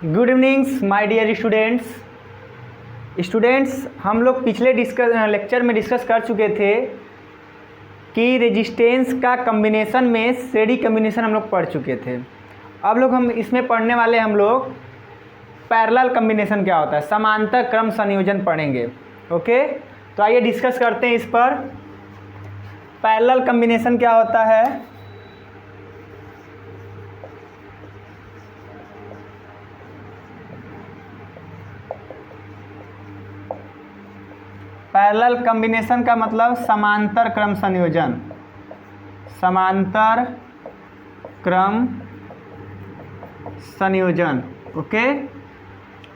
Good evenings my dear students. हम लोग पिछले लेक्चर में डिस्कस कर चुके थे कि रेजिस्टेंस का कम्बिनेशन में श्रेणी कम्बिनेशन हम लोग पढ़ चुके थे। अब हम इसमें पढ़ने वाले हम लोग पैरेलल कम्बिनेशन क्या होता है, समांतर क्रम संयोजन पढ़ेंगे। ओके, तो आइए डिस्कस करते हैं इस पर। पैरेलल कम्बिनेशन क्या होता है। पैरेलल कम्बिनेशन का मतलब समांतर क्रम संयोजन। समांतर क्रम संयोजन। ओके,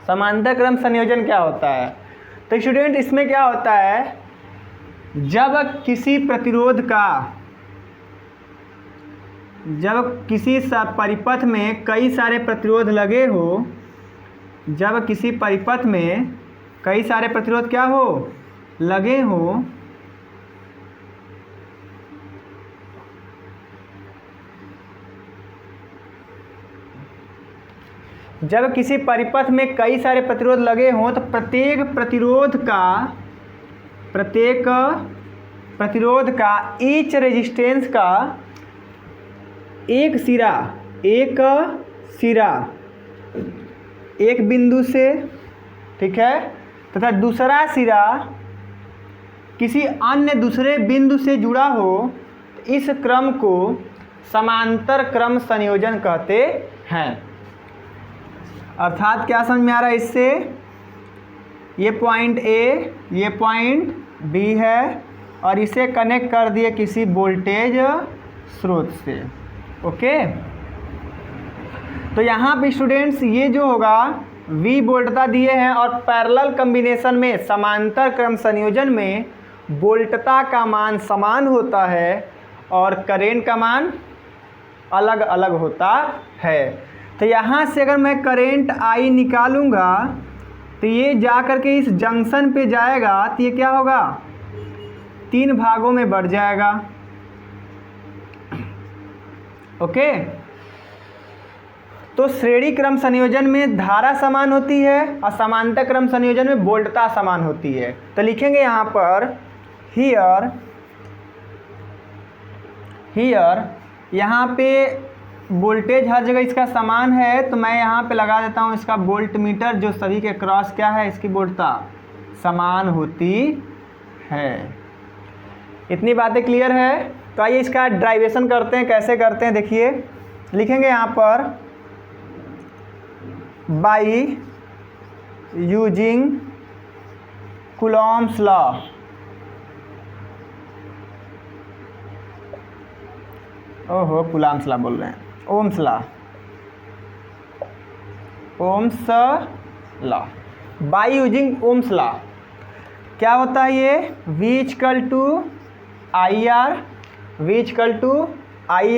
समांतर क्रम संयोजन क्या होता है। तो स्टूडेंट, इसमें क्या होता है, जब किसी परिपथ में कई सारे प्रतिरोध लगे हो, जब किसी परिपथ में कई सारे प्रतिरोध क्या हो, लगे हो, जब किसी परिपथ में कई सारे प्रतिरोध लगे हों तो प्रत्येक प्रतिरोध का ईच रेजिस्टेंस का एक सिरा एक बिंदु से, ठीक है, तथा दूसरा सिरा किसी अन्य दूसरे बिंदु से जुड़ा हो, इस क्रम को समांतर क्रम संयोजन कहते हैं। अर्थात क्या समझ में आ रहा है इससे, ये पॉइंट ए, ये पॉइंट बी है और इसे कनेक्ट कर दिए किसी वोल्टेज स्रोत से। ओके, तो यहाँ पे स्टूडेंट्स ये जो होगा V वोल्टता दिए हैं और पैरेलल कम्बिनेशन में समांतर क्रम संयोजन में वोल्टता का मान समान होता है और करेंट का मान अलग अलग होता है। तो यहाँ से अगर मैं करेंट I निकालूंगा तो ये जा कर के इस जंक्शन पे जाएगा, तो ये क्या होगा, 3 भागों में बढ़ जाएगा। ओके, तो श्रेणी क्रम संयोजन में धारा समान होती है और समांतर क्रम संयोजन में वोल्टता समान होती है। तो लिखेंगे यहाँ पर हियर यहाँ पे वोल्टेज हर जगह इसका समान है, तो मैं यहाँ पे लगा देता हूँ इसका वोल्ट मीटर, जो सभी के क्रॉस क्या है, इसकी वोल्टता समान होती है। इतनी बातें क्लियर है। तो आइए इसका ड्राइवेशन करते हैं। कैसे करते हैं देखिए, लिखेंगे यहाँ पर बाई यूजिंग कूलॉम्स लॉ। ओहो, कूलॉम्स लॉ बोल रहे हैं, Ohm's law. By using Ohm's law क्या होता है, ये V equal to I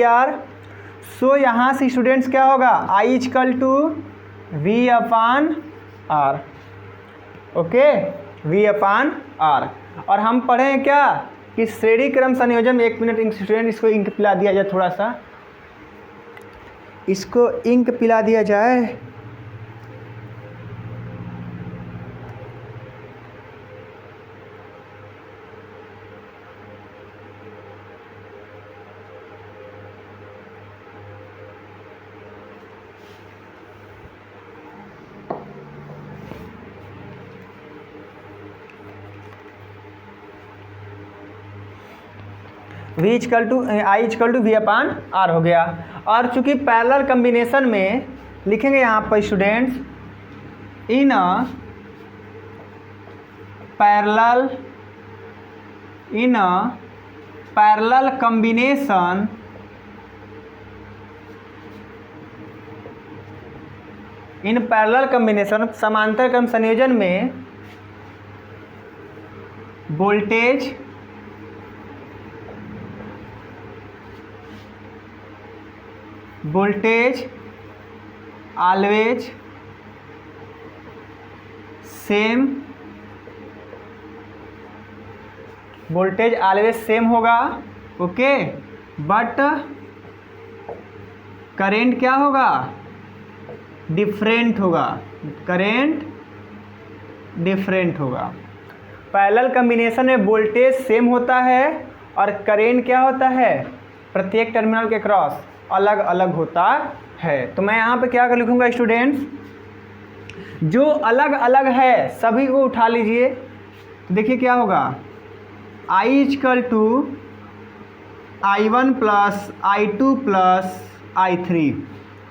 R. So यहाँ से स्टूडेंट्स क्या होगा, I equal to V upon R. Okay, V upon R. और हम पढ़े हैं क्या कि श्रेणी क्रम संयोजन में, 1 मिनट स्टूडेंट इसको इंक पिला दिया जाए, थोड़ा सा इसको इंक पिला दिया जाए। V equal to I equal to V upon R हो गया। और चूंकि पैरेलल कम्बिनेशन में लिखेंगे यहाँ पर स्टूडेंट्स, इन पैरेलल कम्बिनेशन समांतर क्रम संयोजन में वोल्टेज ऑलवेज सेम होगा। ओके, बट करेंट क्या होगा, डिफरेंट होगा, करेंट डिफरेंट होगा। पैरेलल कॉम्बिनेशन में वोल्टेज सेम होता है और करेंट क्या होता है, प्रत्येक टर्मिनल के क्रॉस अलग अलग होता है। तो मैं यहाँ पे क्या कर लिखूँगा स्टूडेंट्स, जो अलग अलग है सभी को उठा लीजिए। तो देखिए क्या होगा, I equal to I1 plus I2 plus I3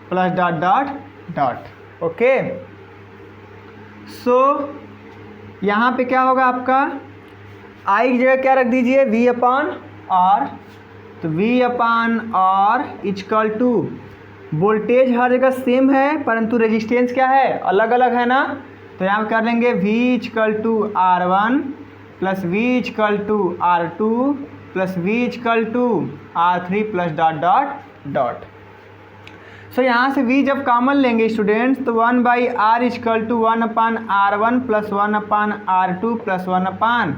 plus dot dot dot. Okay, so यहाँ पे क्या होगा आपका, I की जगह क्या रख दीजिए, V अपान R। तो V upon R equal to, voltage हर जगह सेम है परंतु रेजिस्टेंस क्या है, अलग अलग है ना। तो यहाँ कर लेंगे V equal to R1 plus V equal to R2 plus V equal to R3 plus dot dot dot. So यहाँ से V जब कॉमन लेंगे स्टूडेंट्स, तो 1 by R equal to 1 upon R1 plus 1 upon R2 plus 1 upon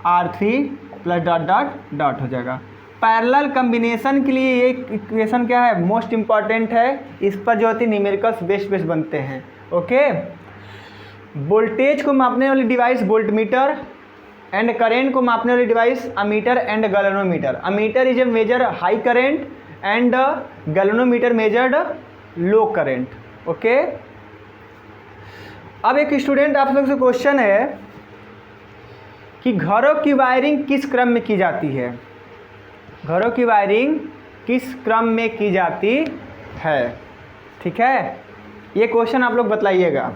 R3 plus dot dot dot हो जाएगा। Parallel combination के लिए ये इक्वेशन क्या है, मोस्ट इम्पॉर्टेंट है। इस पर जो होती है न्यूमेरिकल्स बेस्ट बनते हैं। ओके, वोल्टेज को मापने वाली डिवाइस वोल्टमीटर एंड करेंट को मापने वाली device ammeter and galvanometer. Ammeter is a measure high current and galvanometer measured low current. Okay, अब एक स्टूडेंट आप लोग से क्वेश्चन है कि घरों की वायरिंग किस क्रम में की जाती है, घरों की वायरिंग किस क्रम में की जाती है। ठीक है, ये क्वेश्चन आप लोग बतलाइएगा।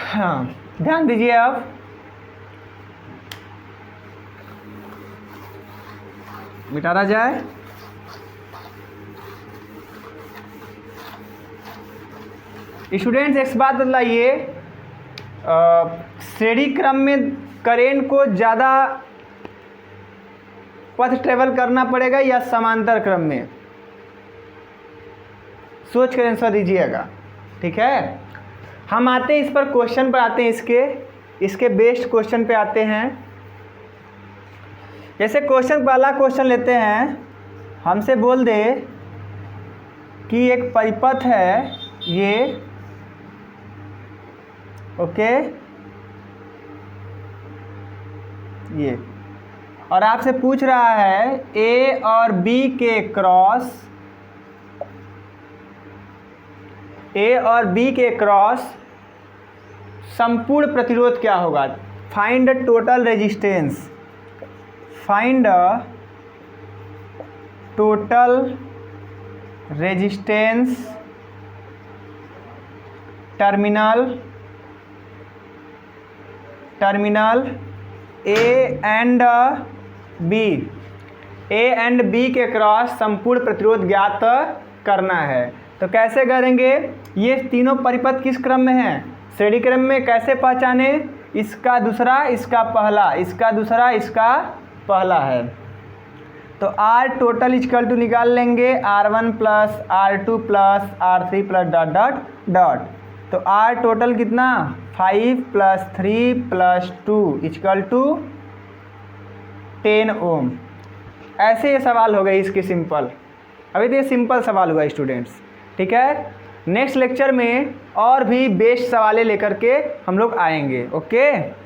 हाँ, ध्यान दीजिए अब। मिटारा जाए। स्टूडेंट्स एक बात बतलाइए, श्रेणी क्रम में करेंट को ज़्यादा पथ ट्रेवल करना पड़ेगा या समांतर क्रम में, सोच कर आंसर दीजिएगा। ठीक है, हम आते हैं इस पर क्वेश्चन पर आते हैं, इसके बेस्ट क्वेश्चन पे आते हैं। जैसे क्वेश्चन, पहला क्वेश्चन लेते हैं, हमसे बोल दे कि एक परिपथ है ये, ओके, ये, और आपसे पूछ रहा है ए और बी के क्रॉस, ए और बी के क्रॉस संपूर्ण प्रतिरोध क्या होगा। Find total resistance, find total resistance terminal A and B के क्रॉस संपूर्ण प्रतिरोध ज्ञात करना है। तो कैसे करेंगे, ये तीनों परिपथ किस क्रम में हैं, श्रेणी क्रम में। कैसे पहचाने, इसका दूसरा इसका पहला, इसका दूसरा इसका पहला है। तो R टोटल इक्वल टू निकाल लेंगे R1 plus R2 plus R3 plus dot dot dot. तो R टोटल कितना, 5 प्लस 3 प्लस 2 इक्वल टू 10 ओम। ऐसे ये सवाल हो गए इसके सिंपल। अभी तो ये सिंपल सवाल हुआ स्टूडेंट्स। ठीक है, नेक्स्ट लेक्चर में और भी बेस्ट सवालें लेकर के हम लोग आएंगे। ओके।